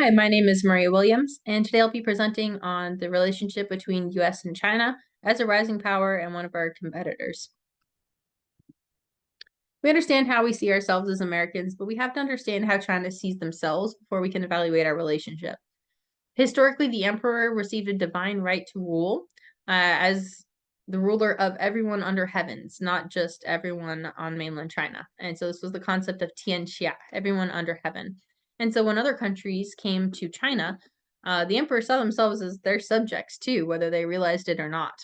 Hi, my name is Maria Williams, and today I'll be presenting on the relationship between US and China as a rising power and one of our competitors. We understand how we see ourselves as Americans, but we have to understand how China sees themselves before we can evaluate our relationship. Historically, the emperor received a divine right to rule as the ruler of everyone under heavens, not just everyone on mainland China. And so this was the concept of Tianxia, everyone under heaven. And so when other countries came to China, the emperor saw themselves as their subjects too, whether they realized it or not.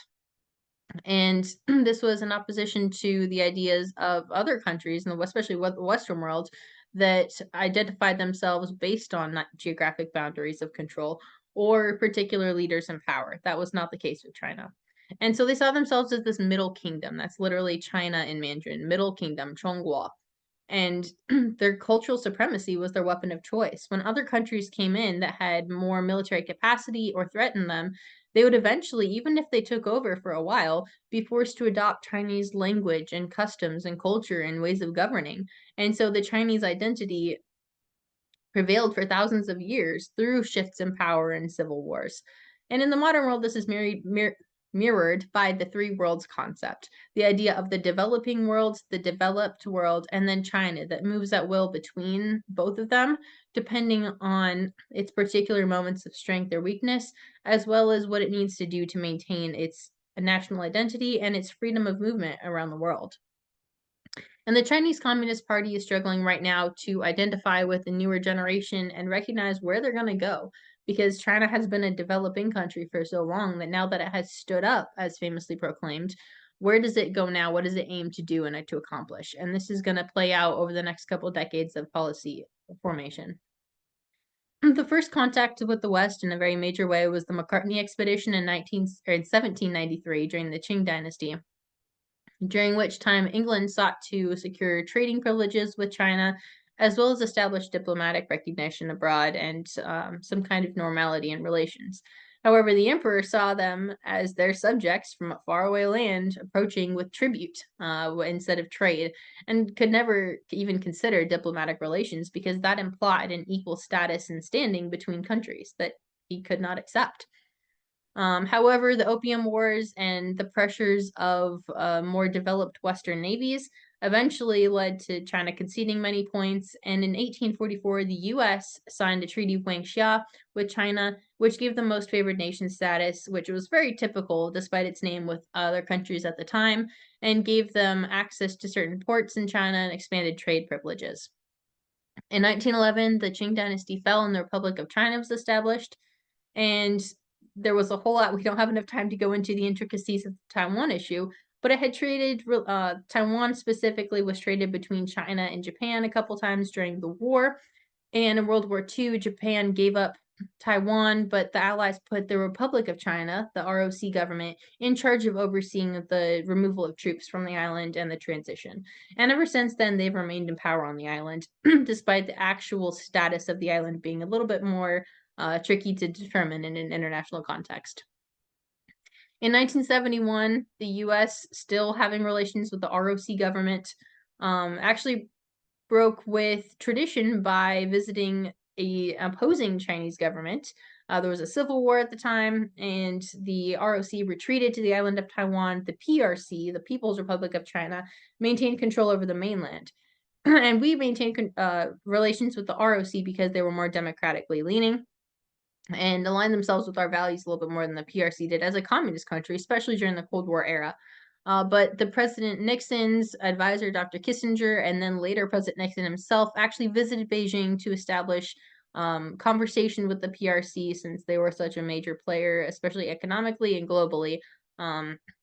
And this was in opposition to the ideas of other countries, and especially the Western world, that identified themselves based on geographic boundaries of control or particular leaders in power. That was not the case with China. And so they saw themselves as this middle kingdom. That's literally China in Mandarin, middle kingdom, Chongguo. And their cultural supremacy was their weapon of choice. When other countries came in that had more military capacity or threatened them, they would eventually, even if they took over for a while, be forced to adopt Chinese language and customs and culture and ways of governing. And so the Chinese identity prevailed for thousands of years through shifts in power and civil wars. And in the modern world, this is mirrored by the three worlds concept, the idea of the developing world, the developed world, and then China that moves at will between both of them, depending on its particular moments of strength or weakness, as well as what it needs to do to maintain its national identity and its freedom of movement around the world. And the Chinese Communist Party is struggling right now to identify with the newer generation and recognize where they're going to go because China has been a developing country for so long that now that it has stood up, as famously proclaimed, where does it go now? What does it aim to do and to accomplish? And this is going to play out over the next couple of decades of policy formation. The first contact with the West in a very major way was the McCartney expedition in 1793 during the Qing dynasty, during which time England sought to secure trading privileges with China, as well as establish diplomatic recognition abroad and some kind of normality in relations. However, the emperor saw them as their subjects from a faraway land approaching with tribute instead of trade, and could never even consider diplomatic relations because that implied an equal status and standing between countries that he could not accept. However, the Opium Wars and the pressures of more developed Western navies eventually led to China conceding many points. And in 1844, the U.S. signed a Treaty of Wangxia with China, which gave them most favored nation status, which was very typical despite its name with other countries at the time, and gave them access to certain ports in China and expanded trade privileges. In 1911, the Qing dynasty fell and the Republic of China was established. And there was a whole lot. We don't have enough time to go into the intricacies of the Taiwan issue, but it had traded, Taiwan specifically was traded between China and Japan a couple times during the war. And in World War II, Japan gave up Taiwan, but the Allies put the Republic of China, the ROC government, in charge of overseeing the removal of troops from the island and the transition. And ever since then, they've remained in power on the island, despite the actual status of the island being a little bit more tricky to determine in an international context. In 1971, the U.S., still having relations with the ROC government, actually broke with tradition by visiting a opposing Chinese government. There was a civil war at the time, and the ROC retreated to the island of Taiwan. The PRC, the People's Republic of China, maintained control over the mainland. And we maintained relations with the ROC because they were more democratically leaning and aligned themselves with our values a little bit more than the PRC did as a communist country, especially during the Cold War era. But the President Nixon's advisor, Dr. Kissinger, and then later President Nixon himself actually visited Beijing to establish conversation with the PRC since they were such a major player, especially economically and globally.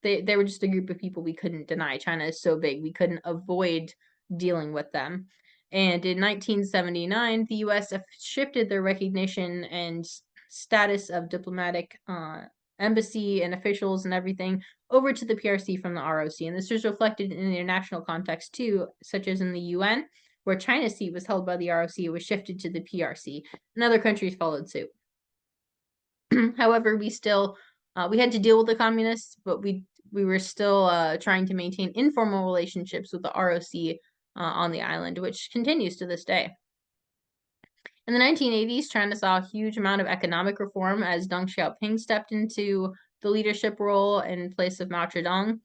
They were just a group of people we couldn't deny. China is so big, we couldn't avoid dealing with them. And in 1979, the U.S. shifted their recognition and status of diplomatic embassy and officials and everything over to the PRC from the ROC. And this was reflected in the international context too, such as in the UN, where China's seat was held by the ROC, it was shifted to the PRC, and other countries followed suit. However, we had to deal with the communists, but we were still trying to maintain informal relationships with the ROC on the island, which continues to this day. In the 1980s, China saw a huge amount of economic reform as Deng Xiaoping stepped into the leadership role in place of Mao Zedong.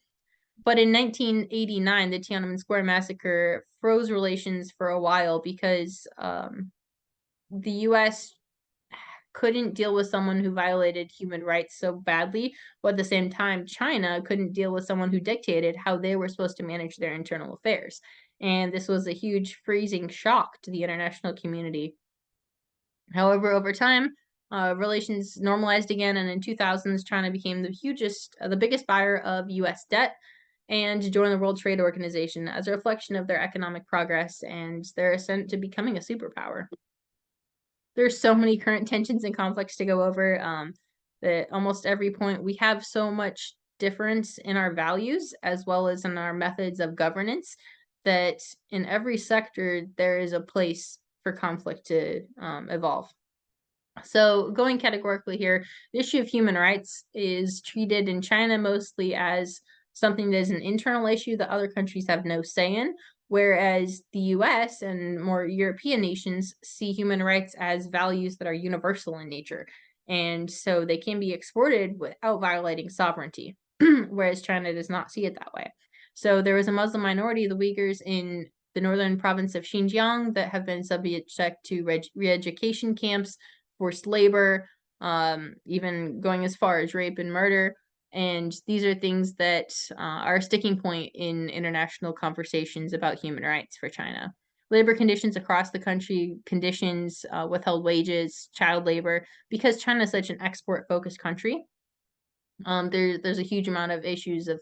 But in 1989, the Tiananmen Square massacre froze relations for a while because the U.S. couldn't deal with someone who violated human rights so badly, but at the same time, China couldn't deal with someone who dictated how they were supposed to manage their internal affairs. And this was a huge freezing shock to the international community. However, over time, relations normalized again, and in 2000s, China became the biggest buyer of U.S. debt and joined the World Trade Organization as a reflection of their economic progress and their ascent to becoming a superpower. There's so many current tensions and conflicts to go over that almost every point we have so much difference in our values as well as in our methods of governance that in every sector there is a place for conflict to evolve. So, going categorically here, the issue of human rights is treated in China mostly as something that is an internal issue that other countries have no say in, whereas the US and more European nations see human rights as values that are universal in nature. And so they can be exported without violating sovereignty, whereas China does not see it that way. So, there was a Muslim minority, the Uyghurs, in the northern province of Xinjiang that have been subject to re education camps, forced labor, even going as far as rape and murder. And these are things that are a sticking point in international conversations about human rights for China. Labor conditions across the country, withheld wages, child labor, because China is such an export focused country. There's a huge amount of issues of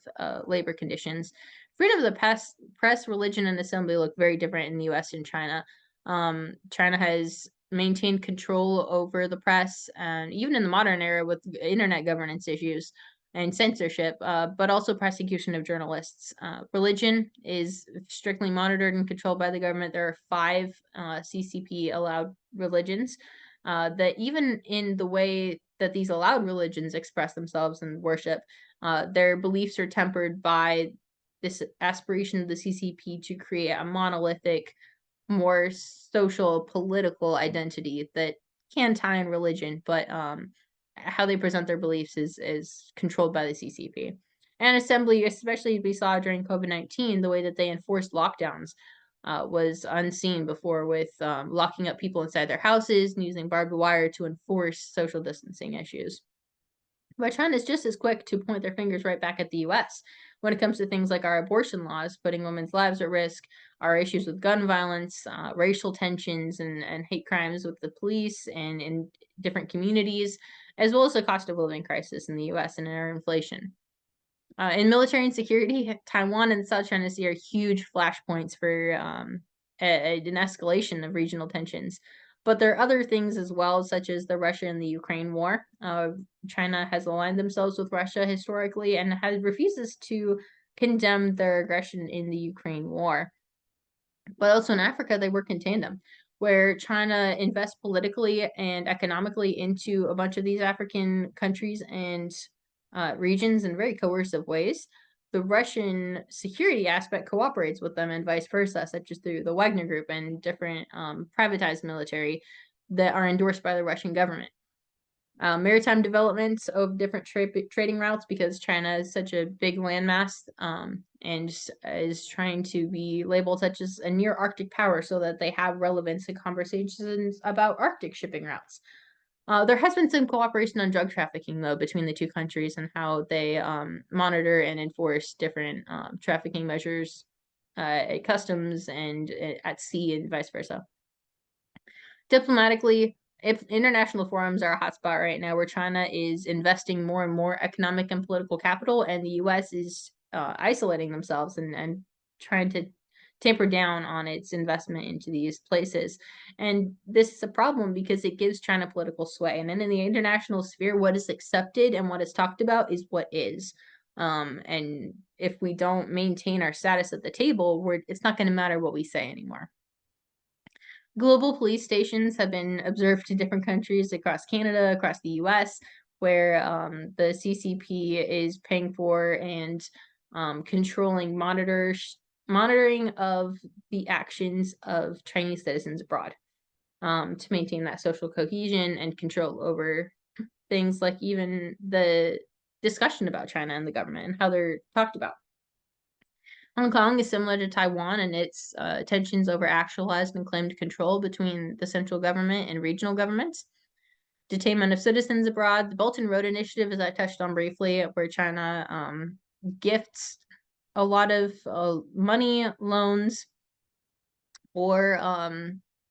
labor conditions. Freedom of the press, religion, and assembly look very different in the U.S. and China. China has maintained control over the press, and even in the modern era with internet governance issues and censorship, but also prosecution of journalists. Religion is strictly monitored and controlled by the government. There are 5 CCP allowed religions. That even in the way that these allowed religions express themselves and worship, their beliefs are tempered by this aspiration of the CCP to create a monolithic, more social, political identity that can tie in religion, but how they present their beliefs is controlled by the CCP. And assembly, especially we saw during COVID-19, the way that they enforced lockdowns was unseen before with locking up people inside their houses and using barbed wire to enforce social distancing issues. But China is just as quick to point their fingers right back at the US when it comes to things like our abortion laws, putting women's lives at risk, our issues with gun violence, racial tensions, and hate crimes with the police and in different communities, as well as the cost of living crisis in the US and our inflation. In military and security, Taiwan and South China Sea are huge flashpoints for an escalation of regional tensions. But there are other things as well, such as the Russia and the Ukraine war. China has aligned themselves with Russia historically and refuses to condemn their aggression in the Ukraine war. But also in Africa, they work in tandem, where China invests politically and economically into a bunch of these African countries and regions in very coercive ways. The Russian security aspect cooperates with them and vice versa, such as through the Wagner Group and different privatized military that are endorsed by the Russian government. Maritime developments of different trading routes because China is such a big landmass and is trying to be labeled such as a near Arctic power so that they have relevance in conversations about Arctic shipping routes. There has been some cooperation on drug trafficking, though, between the two countries and how they monitor and enforce different trafficking measures at customs and at sea and vice versa. Diplomatically, if international forums are a hotspot right now where China is investing more and more economic and political capital, and the US is isolating themselves and trying to tamper down on its investment into these places. And this is a problem because it gives China political sway. And then in the international sphere, what is accepted and what is talked about is what is. And if we don't maintain our status at the table, it's not going to matter what we say anymore. Global police stations have been observed in different countries across Canada, across the US, where the CCP is paying for and controlling monitoring of the actions of Chinese citizens abroad. to maintain that social cohesion and control over things like even the discussion about China and the government and how they're talked about. Hong Kong is similar to Taiwan in its tensions over actualized and claimed control between the central government and regional governments. Detainment of citizens abroad. The Belt and Road Initiative, as I touched on briefly, where China gifts a lot of money, loans, or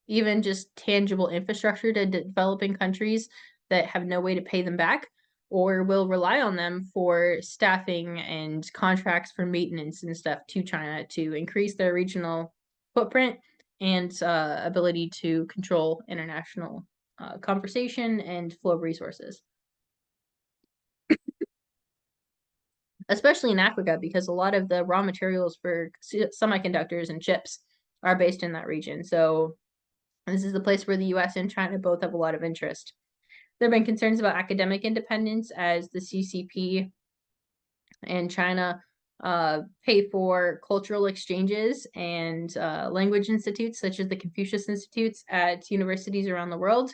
even just tangible infrastructure to developing countries that have no way to pay them back or will rely on them for staffing and contracts for maintenance and stuff to China to increase their regional footprint and ability to control international conversation and flow of resources, especially in Africa, because a lot of the raw materials for semiconductors and chips are based in that region. So this is the place where the US and China both have a lot of interest. There have been concerns about academic independence as the CCP and China pay for cultural exchanges and language institutes, such as the Confucius Institutes at universities around the world,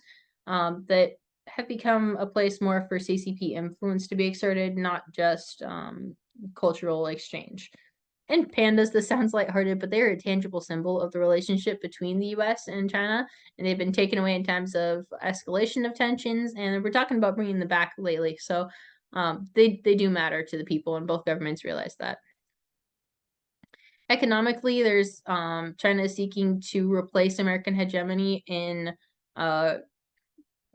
that have become a place more for CCP influence to be exerted, not just cultural exchange. And pandas, this sounds lighthearted, but they're a tangible symbol of the relationship between the US and China, and they've been taken away in times of escalation of tensions, and we're talking about bringing them back lately. So they do matter to the people, and both governments realize that. Economically, there's China is seeking to replace American hegemony in uh,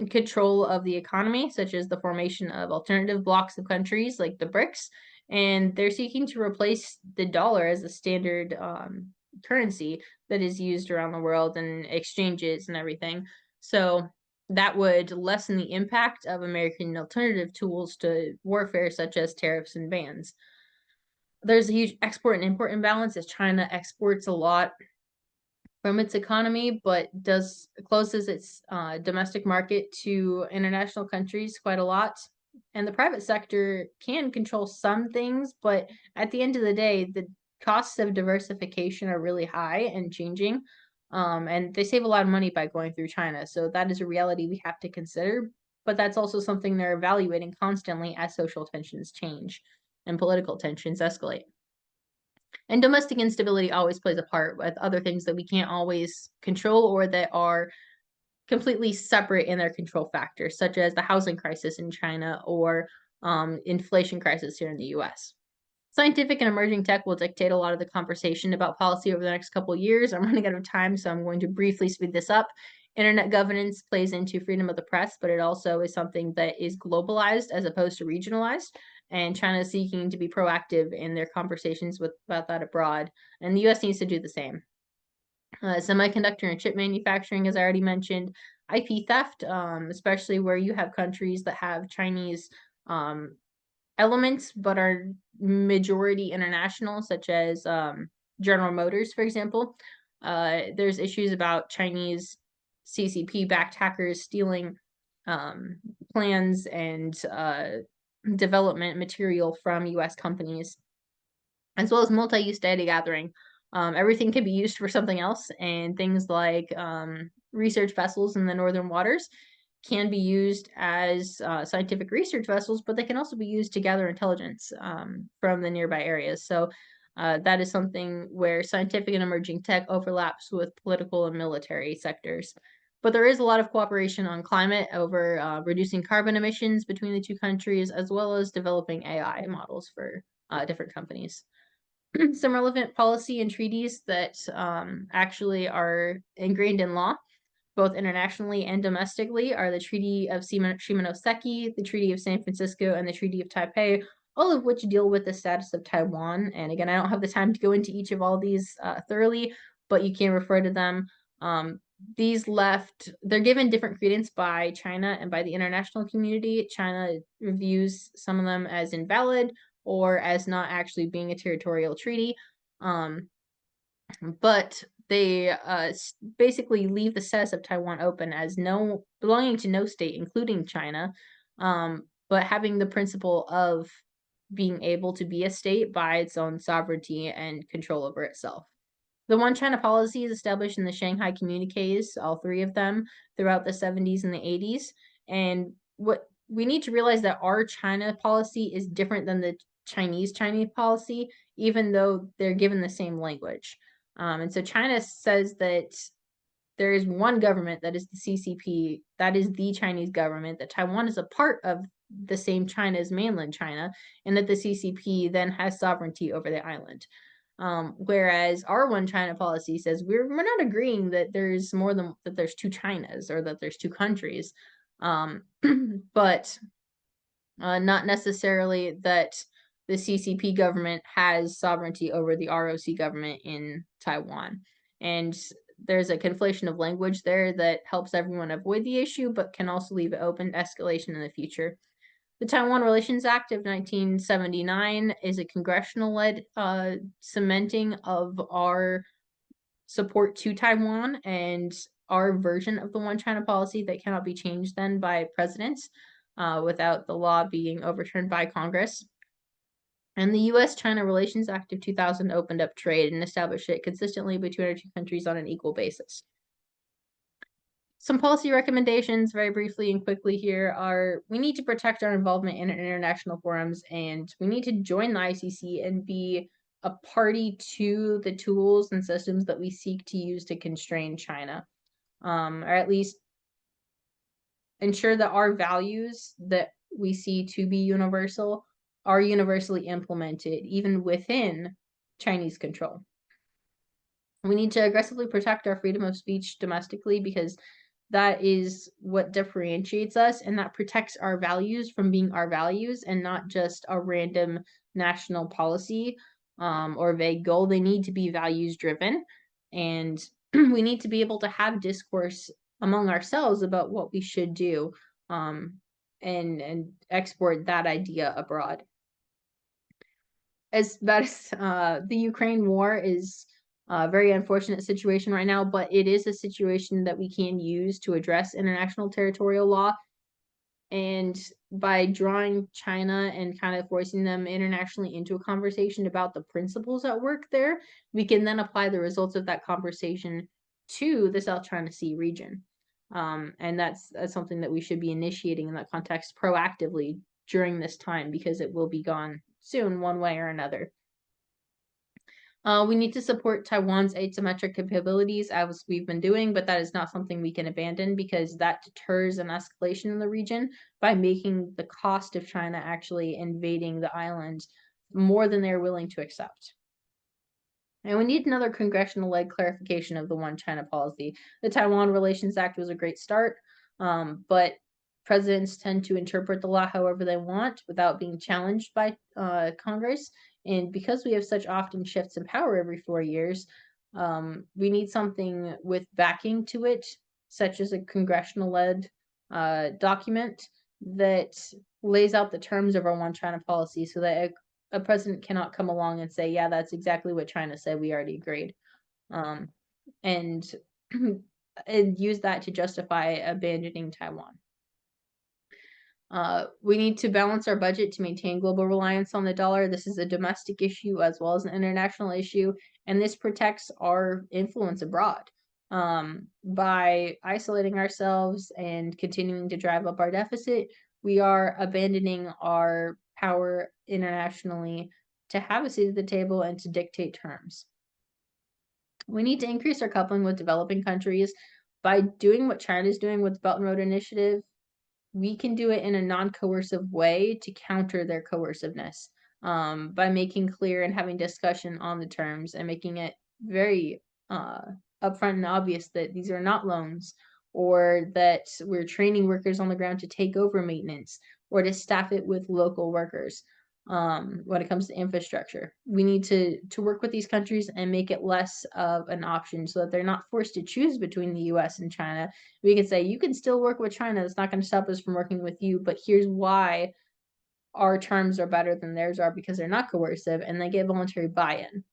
control of the economy, such as the formation of alternative blocks of countries like the BRICS, and they're seeking to replace the dollar as a standard currency that is used around the world and exchanges and everything. So that would lessen the impact of American alternative tools to warfare, such as tariffs and bans. There's a huge export and import imbalance as China exports a lot from its economy, but does closes its domestic market to international countries quite a lot. And the private sector can control some things, but at the end of the day, the costs of diversification are really high and changing. And they save a lot of money by going through China. So that is a reality we have to consider. But that's also something they're evaluating constantly as social tensions change and political tensions escalate. And domestic instability always plays a part with other things that we can't always control or that are completely separate in their control factors, such as the housing crisis in China or inflation crisis here in the US. Scientific and emerging tech will dictate a lot of the conversation about policy over the next couple of years. I'm running out of time, so I'm going to briefly speed this up. Internet governance plays into freedom of the press, but it also is something that is globalized as opposed to regionalized. And China is seeking to be proactive in their conversations about that abroad. And the US needs to do the same. Semiconductor and chip manufacturing, as I already mentioned, IP theft, especially where you have countries that have Chinese elements but are majority international, such as General Motors, for example. There's issues about Chinese CCP backed hackers stealing plans and development material from US companies, as well as multi use data gathering. Everything can be used for something else, and things like research vessels in the northern waters can be used as scientific research vessels, but they can also be used to gather intelligence from the nearby areas. So that is something where scientific and emerging tech overlaps with political and military sectors. But there is a lot of cooperation on climate over reducing carbon emissions between the two countries, as well as developing AI models for different companies. Some relevant policy and treaties that actually are ingrained in law, both internationally and domestically, are the Treaty of Shimonoseki, the Treaty of San Francisco, and the Treaty of Taipei, all of which deal with the status of Taiwan. And again, I don't have the time to go into each of all these thoroughly, but you can refer to them. They're given different credence by China and by the international community. China reviews some of them as invalid or as not actually being a territorial treaty. But they basically leave the status of Taiwan open as belonging to no state, including China, but having the principle of being able to be a state by its own sovereignty and control over itself. The One China policy is established in the Shanghai Communiques, all three of them, throughout the 70s and the 80s. And what we need to realize that our China policy is different than the Chinese policy, even though they're given the same language. And so China says that there is one government that is the CCP, that is the Chinese government, that Taiwan is a part of the same China as mainland China, and that the CCP then has sovereignty over the island. Whereas our one China policy says we're not agreeing that there's more than that there's two Chinas or that there's two countries, but not necessarily that the CCP government has sovereignty over the ROC government in Taiwan. And there's a conflation of language there that helps everyone avoid the issue, but can also leave it open to escalation in the future. The Taiwan Relations Act of 1979 is a congressional-led cementing of our support to Taiwan and our version of the One China policy that cannot be changed then by presidents without the law being overturned by Congress. And the U.S.-China Relations Act of 2000 opened up trade and established it consistently between our two countries on an equal basis. Some policy recommendations, very briefly and quickly here, are we need to protect our involvement in international forums, and we need to join the ICC and be a party to the tools and systems that we seek to use to constrain China, or at least ensure that our values that we see to be universal are universally implemented, even within Chinese control. We need to aggressively protect our freedom of speech domestically because that is what differentiates us, and that protects our values from being our values and not just a random national policy or vague goal. They need to be values driven, and we need to be able to have discourse among ourselves about what we should do and export that idea abroad. As bad as the Ukraine war is a very unfortunate situation right now, but it is a situation that we can use to address international territorial law. And by drawing China and kind of forcing them internationally into a conversation about the principles at work there, we can then apply the results of that conversation to the South China Sea region. And that's something that we should be initiating in that context proactively during this time because it will be gone soon, one way or another. We need to support Taiwan's asymmetric capabilities as we've been doing, but that is not something we can abandon because that deters an escalation in the region by making the cost of China actually invading the island more than they're willing to accept. And we need another congressional-led clarification of the One China policy. The Taiwan Relations Act was a great start, but presidents tend to interpret the law however they want without being challenged by Congress. And because we have such often shifts in power every 4 years, we need something with backing to it, such as a congressional-led document that lays out the terms of our One China policy so that a president cannot come along and say, yeah, that's exactly what China said. We already agreed. And use that to justify abandoning Taiwan. We need to balance our budget to maintain global reliance on the dollar. This is a domestic issue as well as an international issue, and this protects our influence abroad. By isolating ourselves and continuing to drive up our deficit, we are abandoning our power internationally to have a seat at the table and to dictate terms. We need to increase our coupling with developing countries by doing what China is doing with the Belt and Road Initiative. We can do it in a non-coercive way to counter their coerciveness by making clear and having discussion on the terms and making it very upfront and obvious that these are not loans or that we're training workers on the ground to take over maintenance or to staff it with local workers. When it comes to infrastructure, we need to work with these countries and make it less of an option so that they're not forced to choose between the US and China. We can say, you can still work with China. That's not going to stop us from working with you, but here's why our terms are better than theirs are because they're not coercive and they get voluntary buy-in.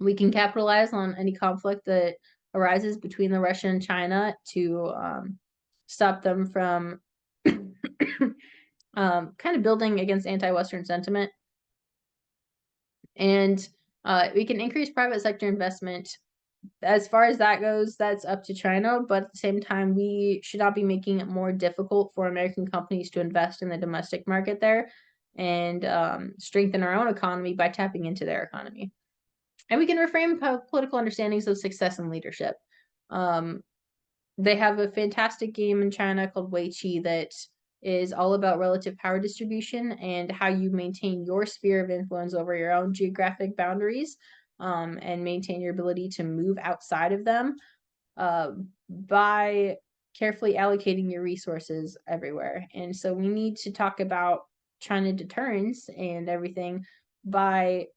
We can capitalize on any conflict that arises between the Russia and China to stop them from kind of building against anti-Western sentiment. And We can increase private sector investment. As far as that goes, that's up to China, but at the same time, we should not be making it more difficult for American companies to invest in the domestic market there and strengthen our own economy by tapping into their economy. And we can reframe political understandings of success and leadership. Um, they have a fantastic game in China called Weiqi that is all about relative power distribution and how you maintain your sphere of influence over your own geographic boundaries, and maintain your ability to move outside of them, uh, by carefully allocating your resources everywhere. And so we need to talk about China deterrence and everything by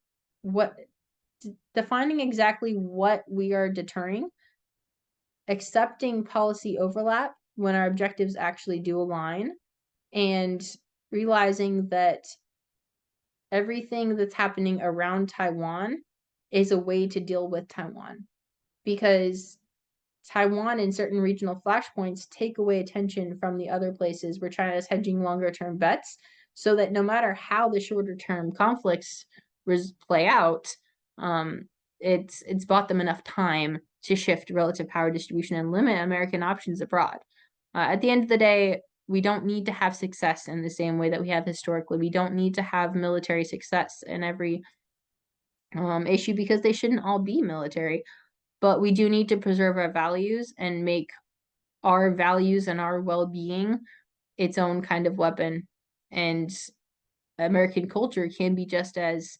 what defining exactly what we are deterring, accepting policy overlap when our objectives actually do align, and realizing that everything that's happening around Taiwan is a way to deal with Taiwan. Because Taiwan and certain regional flashpoints take away attention from the other places where China is hedging longer term bets, so that no matter how the shorter term conflicts play out, um, it's bought them enough time to shift relative power distribution and limit American options abroad. At the end of the day, we don't need to have success in the same way that we have historically. We don't need to have military success in every issue, because they shouldn't all be military. But we do need to preserve our values and make our values and our well-being its own kind of weapon. And American culture can be just as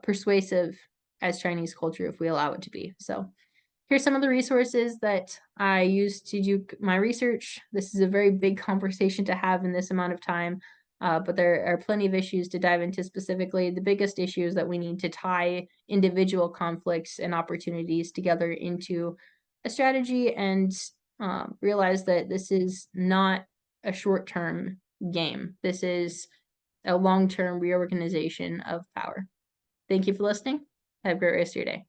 persuasive as Chinese culture if we allow it to be. So here's some of the resources that I use to do my research. This is a very big conversation to have in this amount of time, but there are plenty of issues to dive into specifically. The biggest issue is that we need to tie individual conflicts and opportunities together into a strategy, and realize that this is not a short-term game. This is a long-term reorganization of power. Thank you for listening. Have a great rest of your day.